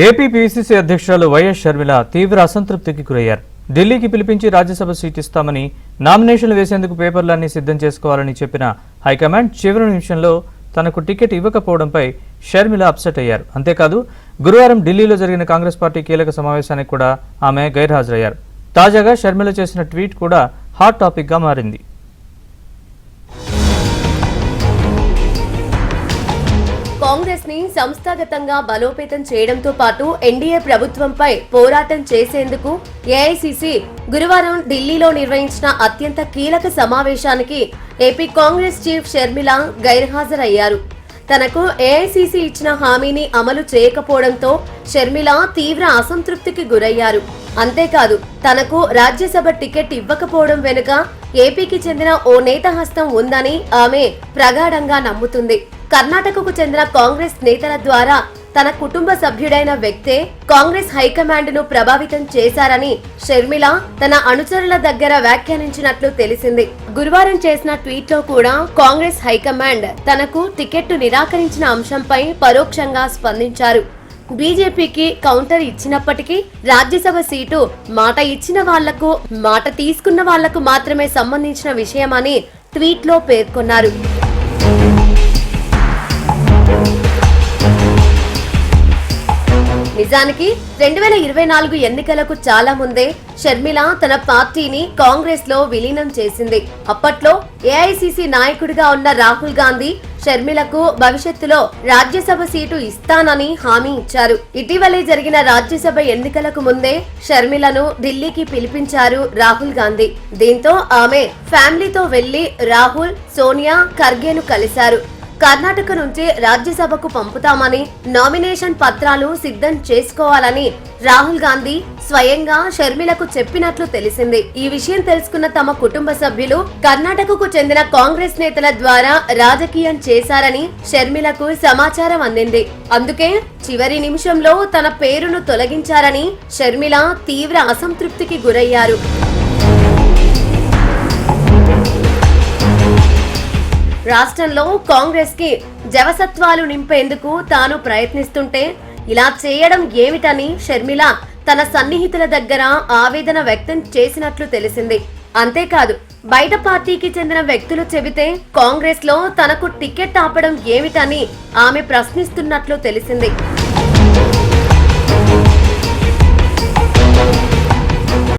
AP PCC అధ్యక్షురాలు YS Sharmila తీవ్ర అసంతృప్తికి గురయ్యారు. ఢిల్లీకి పిలిపించి రాజ్యసభ సీట్ ఇస్తామని, నామినేషన్లు వేసేందుకు పేపర్లన్నీ సిద్ధం చేసుకోవాలని చెప్పిన హైకమాండ్ చివరి నిమిషంలో తనకు టికెట్ ఇవ్వకపోవడంపై షర్మిల అప్సెట్ అయ్యారు. అంతేకాదు గురువారం ఢిల్లీలో జరిగిన కాంగ్రెస్ పార్టీ కీలక సమావేశానికి కూడా ఆమె గైర్హాజరయ్యారు. తాజాగా షర్మిల చేసిన ట్వీట్ కూడా హాట్ టాపిక్ గా మారింది. కాంగ్రెస్ ని సంస్థాగతంగా బలోపేతం చేయడంతో పాటు ఎన్డీఏ ప్రభుత్వంపై పోరాటం చేసేందుకు ఏఐసీసీ గురువారం ఢిల్లీలో నిర్వహించిన అత్యంత కీలక సమావేశానికి ఏపీ కాంగ్రెస్ చీఫ్ షర్మిల గైర్హాజరయ్యారు. తనకు ఏఐసీసీ ఇచ్చిన హామీని అమలు చేయకపోవడంతో షర్మిల తీవ్ర అసంతృప్తికి గురయ్యారు. అంతేకాదు తనకు రాజ్యసభ టికెట్ ఇవ్వకపోవడం వెనుక ఏపీకి చెందిన ఓ నేత హస్తం ఉందని ఆమె ప్రగాఢంగా నమ్ముతుంది. కర్ణాటకకు చెందిన కాంగ్రెస్ నేతల ద్వారా తన కుటుంబ సభ్యుడైన వ్యక్తే కాంగ్రెస్ హైకమాండ్ ను ప్రభావితం చేశారని షర్మిల తన అనుచరుల దగ్గర వ్యాఖ్యానించినట్లు తెలిసింది. గురువారం చేసిన ట్వీట్ లో కూడా కాంగ్రెస్ హైకమాండ్ తనకు టికెట్ నిరాకరించిన అంశంపై పరోక్షంగా స్పందించారు. బీజేపీకి కౌంటర్ ఇచ్చినప్పటికీ రాజ్యసభ సీటు మాట ఇచ్చిన వాళ్లకు, మాట తీసుకున్న వాళ్లకు మాత్రమే సంబంధించిన విషయమని ట్వీట్ లో పేర్కొన్నారు. నిజానికి 2024 ఎన్నికలకు చాలా ముందే షర్మిల తన పార్టీని కాంగ్రెస్ లో విలీనం చేసింది. అప్పట్లో ఏఐసీసీ నాయకుడిగా ఉన్న రాహుల్ గాంధీ షర్మిలకు భవిష్యత్తులో రాజ్యసభ సీటు ఇస్తానని హామీ ఇచ్చారు. ఇటీవలే జరిగిన రాజ్యసభ ఎన్నికలకు ముందే షర్మిలను ఢిల్లీకి పిలిపించారు రాహుల్ గాంధీ. దీంతో ఆమె ఫ్యామిలీతో వెళ్లి రాహుల్, సోనియా, ఖర్గేను కలిశారు. కర్ణాటక నుంచి రాజ్యసభకు పంపుతామని, నామినేషన్ పత్రాలు సిద్ధం చేసుకోవాలని రాహుల్ గాంధీ స్వయంగా షర్మిలకు చెప్పినట్లు తెలిసింది. ఈ విషయం తెలుసుకున్న తమ కుటుంబ సభ్యులు కర్ణాటకకు చెందిన కాంగ్రెస్ నేతల ద్వారా రాజకీయం చేశారని షర్మిలకు సమాచారం అందింది. అందుకే చివరి నిమిషంలో తన పేరును తొలగించారని షర్మిల తీవ్ర అసంతృప్తికి గురయ్యారు. రాష్ట్రంలో కాంగ్రెస్ కి జవసత్వాలు నింపేందుకు తాను ప్రయత్నిస్తుంటే ఇలా చేయడం ఏమిటని షర్మిల తన సన్నిహితుల దగ్గర ఆవేదన వ్యక్తం చేసినట్లు తెలిసింది. అంతేకాదు బయట పార్టీకి చెందిన వ్యక్తులు చెబితే కాంగ్రెస్ లో తనకు టికెట్ ఆపడం ఏమిటని ఆమె ప్రశ్నిస్తున్నట్లు తెలిసింది.